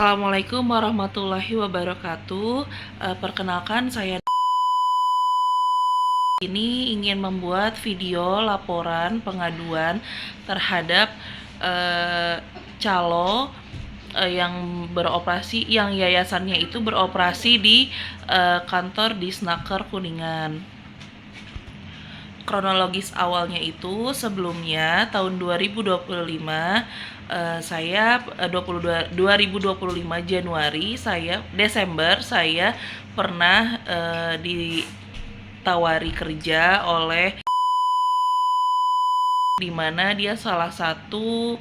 Assalamualaikum warahmatullahi wabarakatuh. Perkenalkan, saya ini ingin membuat video laporan pengaduan terhadap calo yang yayasannya itu beroperasi di kantor Disnaker Kuningan. Kronologis awalnya itu sebelumnya tahun 2025 Januari Desember saya pernah ditawari kerja oleh dimana dia salah satu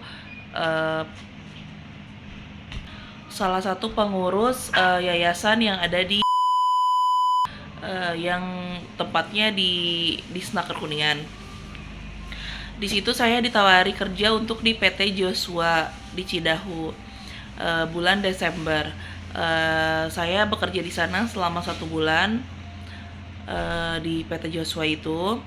pengurus yayasan yang ada di yang tempatnya di Snaker Kuningan. Di situ saya ditawari kerja untuk di PT Joshua di Cidahu bulan Desember. Saya bekerja di sana selama 1 bulan di PT Joshua itu.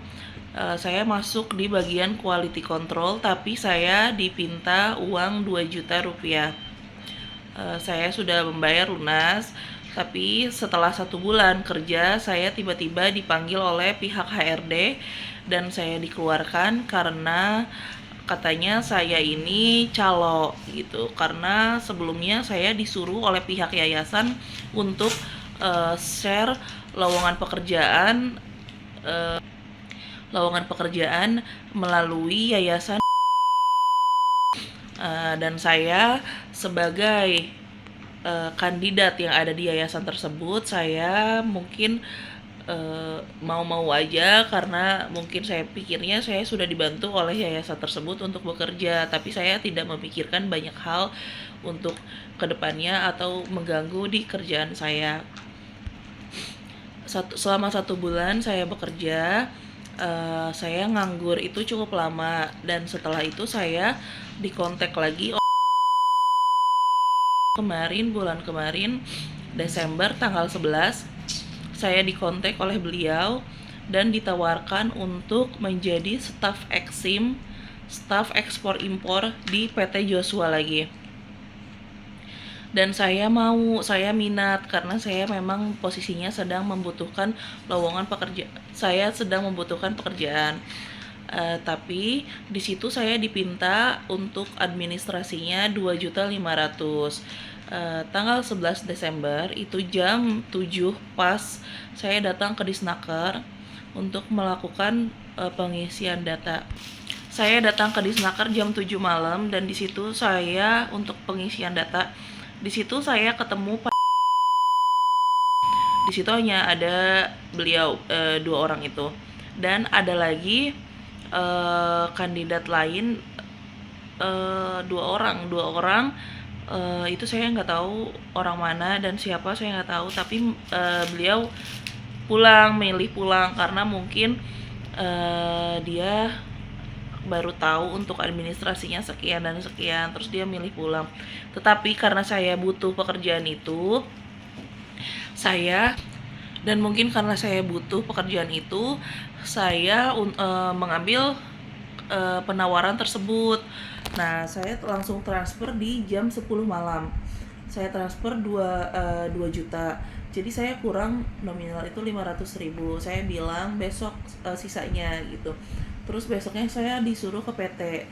Saya masuk di bagian quality control, tapi saya dipinta uang 2 juta rupiah. Saya sudah membayar lunas, tapi setelah 1 bulan kerja, saya tiba-tiba dipanggil oleh pihak HRD dan saya dikeluarkan karena katanya saya ini calo gitu. Karena sebelumnya saya disuruh oleh pihak yayasan untuk share lowongan pekerjaan melalui yayasan, dan saya sebagai kandidat yang ada di yayasan tersebut, saya mungkin mau-mau aja karena mungkin saya pikirnya saya sudah dibantu oleh yayasan tersebut untuk bekerja, tapi saya tidak memikirkan banyak hal untuk kedepannya atau mengganggu di kerjaan saya. Selama 1 bulan saya bekerja, saya nganggur itu cukup lama, dan setelah itu saya dikontak lagi bulan kemarin Desember tanggal 11 saya dikontak oleh beliau dan ditawarkan untuk menjadi staf eksim, staf ekspor impor di PT Joshua lagi. Dan saya minat karena saya memang posisinya sedang membutuhkan pekerjaan. Tapi di situ saya dipinta untuk administrasinya 2.500.000. Tanggal 11 Desember itu jam 7 pas saya datang ke Disnaker untuk melakukan pengisian data. Saya datang ke Disnaker jam 7 malam dan di situ saya untuk pengisian data. Di situ saya ketemu di situ hanya ada beliau 2 orang itu, dan ada lagi kandidat lain 2 orang. Itu saya nggak tahu orang mana dan siapa, saya nggak tahu, tapi beliau milih pulang karena mungkin dia baru tahu untuk administrasinya sekian dan sekian, terus dia milih pulang. Tetapi karena saya butuh pekerjaan itu, saya mengambil penawaran tersebut. Nah, saya langsung transfer di jam 10 malam. Saya transfer 2 juta. Jadi saya kurang nominal itu 500.000. Saya bilang besok sisanya gitu. Terus besoknya saya disuruh ke PT.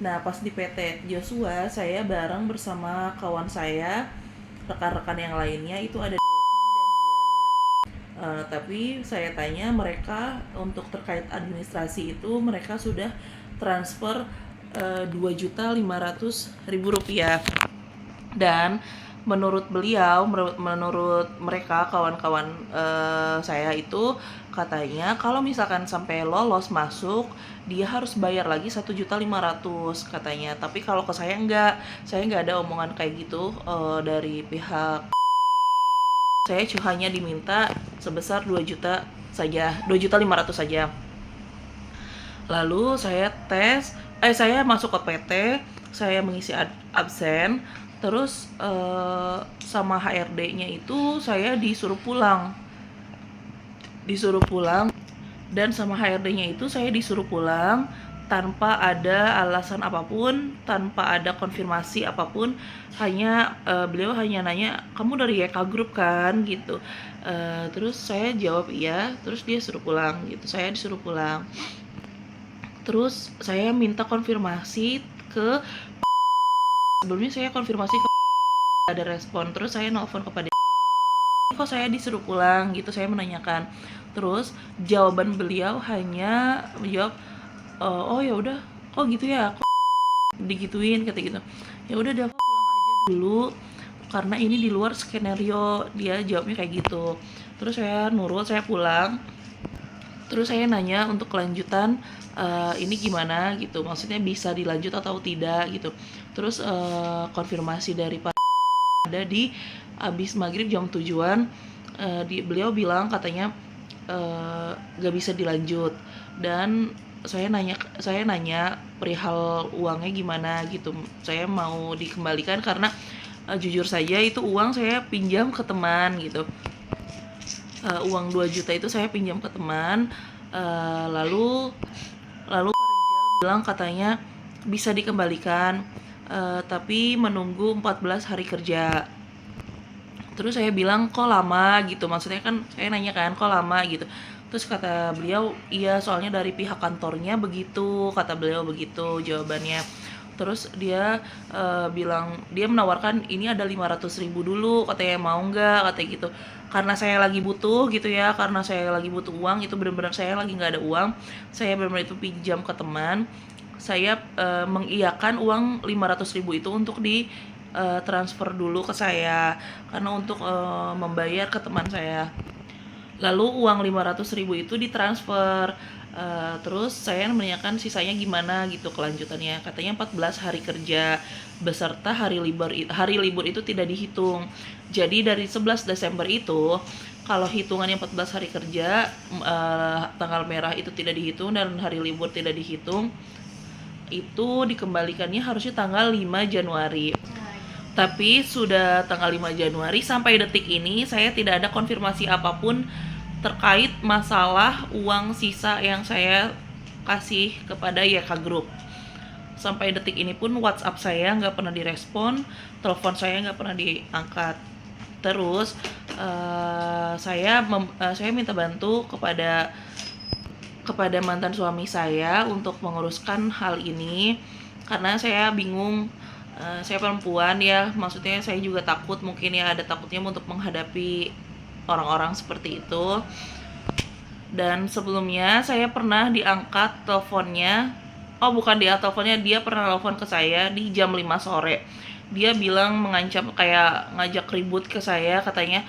Nah, pas di PT Joshua, saya bareng bersama kawan saya, rekan-rekan yang lainnya itu ada tapi saya tanya mereka untuk terkait administrasi itu mereka sudah transfer 2.500.000 rupiah. Dan menurut mereka kawan-kawan saya itu katanya kalau misalkan sampai lolos masuk dia harus bayar lagi 1.500.000 katanya. Tapi kalau ke saya nggak ada omongan kayak gitu dari pihak. Saya hanya diminta sebesar 2 juta saja, 2.500.000 saja. Lalu saya masuk ke PT, saya mengisi absen, terus sama HRD-nya itu saya disuruh pulang, dan sama HRD-nya itu saya disuruh pulang tanpa ada alasan apapun, tanpa ada konfirmasi apapun. Hanya beliau hanya nanya, kamu dari YK Group kan gitu. Terus saya jawab iya, terus dia suruh pulang gitu, saya disuruh pulang. Terus saya minta konfirmasi ke, sebelumnya saya konfirmasi ke, ada respon. Terus saya nelfon kepada, kok saya disuruh pulang gitu, saya menanyakan. Terus jawaban beliau hanya menjawab, oh ya udah, oh gitu ya, aku digituin kata gitu. Ya udah Dava pulang aja dulu karena ini di luar skenario, dia jawabnya kayak gitu. Terus saya nurut, saya pulang. Terus saya nanya untuk kelanjutan, ini gimana gitu, maksudnya bisa dilanjut atau tidak gitu. Terus konfirmasi dari Pak ada di abis maghrib jam 7-an, beliau bilang katanya gak bisa dilanjut. Dan saya nanya perihal uangnya gimana gitu, saya mau dikembalikan karena jujur saja itu uang saya pinjam ke teman gitu. Uang 2 juta itu saya pinjam ke teman. Lalu Pak Rizal bilang katanya bisa dikembalikan, tapi menunggu 14 hari kerja. Terus saya bilang kok lama gitu, maksudnya kan saya nanya kan kok lama gitu. Terus kata beliau, iya soalnya dari pihak kantornya begitu, kata beliau begitu jawabannya. Terus dia bilang, dia menawarkan ini ada 500.000 dulu, katanya mau nggak, katanya gitu. Karena saya lagi butuh gitu ya, karena saya lagi butuh uang, itu benar-benar saya lagi nggak ada uang. Saya benar-benar itu pinjam ke teman. Saya mengiyakan uang 500.000 itu untuk di transfer dulu ke saya karena untuk membayar ke teman saya. Lalu uang 500.000 itu ditransfer. Terus saya menanyakan sisanya gimana gitu kelanjutannya. Katanya 14 hari kerja beserta hari libur. Hari libur itu tidak dihitung. Jadi dari 11 Desember itu kalau hitungannya 14 hari kerja, tanggal merah itu tidak dihitung dan hari libur tidak dihitung, itu dikembalikannya harusnya tanggal 5 Januari. Tapi sudah tanggal 5 Januari sampai detik ini saya tidak ada konfirmasi apapun terkait masalah uang sisa yang saya kasih kepada YK Group. Sampai detik ini pun WhatsApp saya nggak pernah direspon, telepon saya nggak pernah diangkat. Terus saya minta bantu kepada mantan suami saya untuk menguruskan hal ini karena saya bingung. Saya perempuan ya, maksudnya saya juga takut, mungkin ya ada takutnya untuk menghadapi orang-orang seperti itu. Dan sebelumnya saya pernah diangkat teleponnya, bukan dia teleponnya, dia pernah telepon ke saya di jam 5 sore. Dia bilang mengancam kayak ngajak ribut ke saya, katanya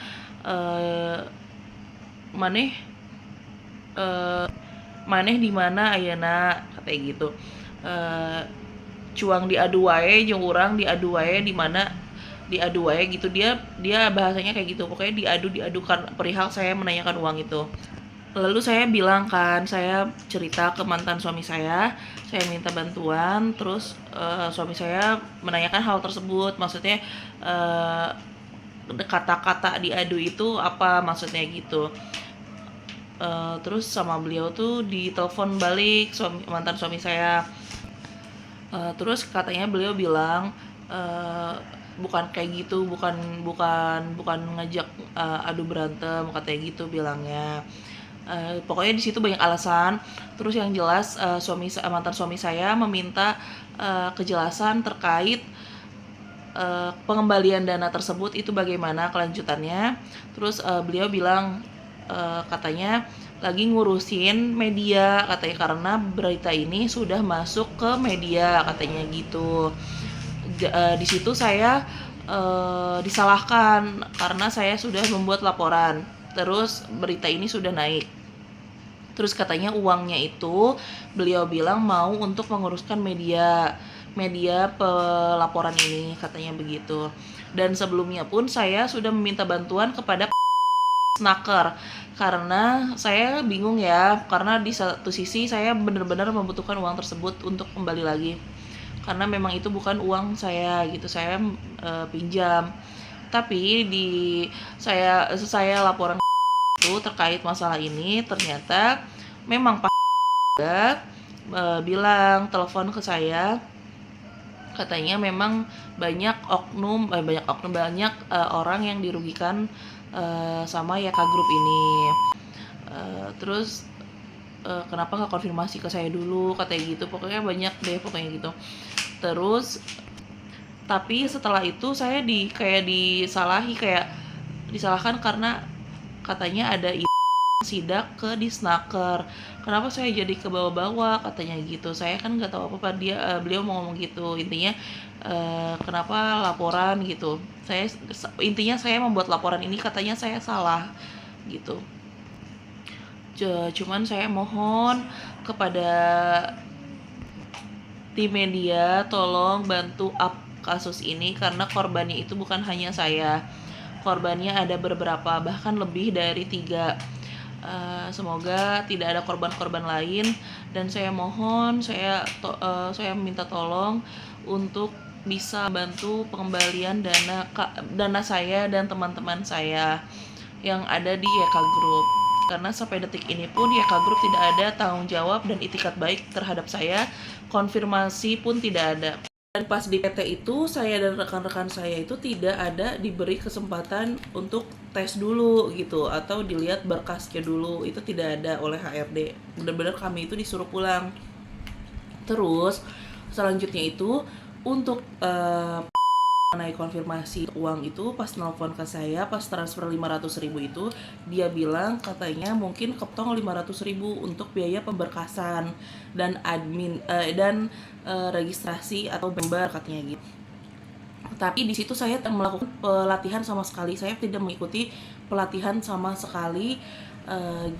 maneh maneh di mana ayeuna, katanya gitu. Cuang diadu wae jeung urang diadu wae di mana diadu wae gitu, dia bahasanya kayak gitu, pokoknya diadu kan perihal saya menanyakan uang itu. Lalu saya bilang kan, saya cerita ke mantan suami saya minta bantuan. Terus suami saya menanyakan hal tersebut, maksudnya kata-kata diadu itu apa maksudnya gitu. Terus sama beliau tuh ditelepon balik mantan suami saya. Terus katanya beliau bilang bukan kayak gitu, bukan ngajak adu berantem, katanya gitu bilangnya. Pokoknya di situ banyak alasan. Terus yang jelas mantan suami saya meminta kejelasan terkait pengembalian dana tersebut itu bagaimana kelanjutannya. Terus beliau bilang katanya lagi ngurusin media, katanya karena berita ini sudah masuk ke media, katanya gitu. Di situ saya disalahkan karena saya sudah membuat laporan, terus berita ini sudah naik. Terus katanya uangnya itu beliau bilang mau untuk menguruskan media pelaporan ini, katanya begitu. Dan sebelumnya pun saya sudah meminta bantuan kepada snaker karena saya bingung ya, karena di satu sisi saya benar-benar membutuhkan uang tersebut untuk kembali lagi karena memang itu bukan uang saya gitu, saya pinjam. Tapi saya laporan itu terkait masalah ini, ternyata memang Pak bilang telepon ke saya, katanya memang banyak orang yang dirugikan sama YK Group ini. Terus kenapa nggak konfirmasi ke saya dulu, katanya gitu. Pokoknya banyak deh pokoknya gitu. Terus tapi setelah itu saya disalahkan karena katanya ada sidak ke Disnaker. Kenapa saya jadi ke bawah-bawah, katanya gitu. Saya kan nggak tahu apa-apa, beliau mau ngomong gitu. Intinya kenapa laporan gitu. Intinya saya membuat laporan ini katanya saya salah gitu. Cuman saya mohon kepada tim media tolong bantu up kasus ini karena korbannya itu bukan hanya saya. Korbannya ada beberapa, bahkan lebih dari 3. Semoga tidak ada korban-korban lain, dan saya mohon, saya minta tolong untuk bisa bantu pengembalian dana saya dan teman-teman saya yang ada di YK Group, karena sampai detik ini pun YK Group tidak ada tanggung jawab dan itikat baik terhadap saya, konfirmasi pun tidak ada. Dan pas di PT itu, saya dan rekan-rekan saya itu tidak ada diberi kesempatan untuk tes dulu gitu, atau dilihat berkasnya dulu, itu tidak ada oleh HRD. Benar-benar kami itu disuruh pulang. Terus selanjutnya itu untuk mengenai konfirmasi uang itu, pas nelfon ke saya, pas transfer 500.000 itu, dia bilang katanya mungkin ketong 500.000 untuk biaya pemberkasan dan admin dan registrasi atau member, katanya gitu. Tapi di situ saya melakukan pelatihan sama sekali, saya tidak mengikuti pelatihan sama sekali.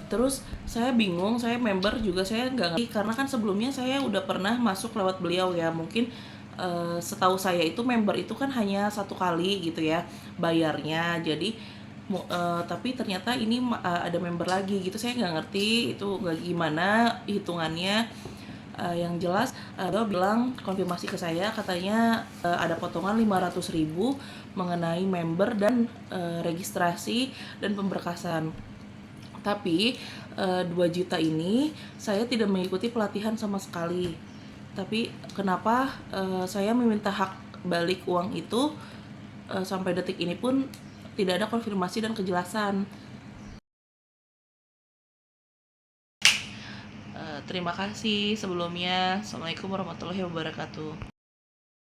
Terus saya bingung, saya member juga saya nggak ngerti, karena kan sebelumnya saya udah pernah masuk lewat beliau ya. Mungkin setahu saya itu member itu kan hanya 1 kali gitu ya bayarnya. Jadi tapi ternyata ini ada member lagi gitu, saya nggak ngerti itu nggak gimana hitungannya. Yang jelas dia bilang konfirmasi ke saya, katanya ada potongan 500.000 mengenai member dan registrasi dan pemberkasan. Tapi 2 juta ini saya tidak mengikuti pelatihan sama sekali. Tapi kenapa saya meminta hak balik uang itu sampai detik ini pun tidak ada konfirmasi dan kejelasan. Terima kasih sebelumnya. Assalamualaikum warahmatullahi wabarakatuh.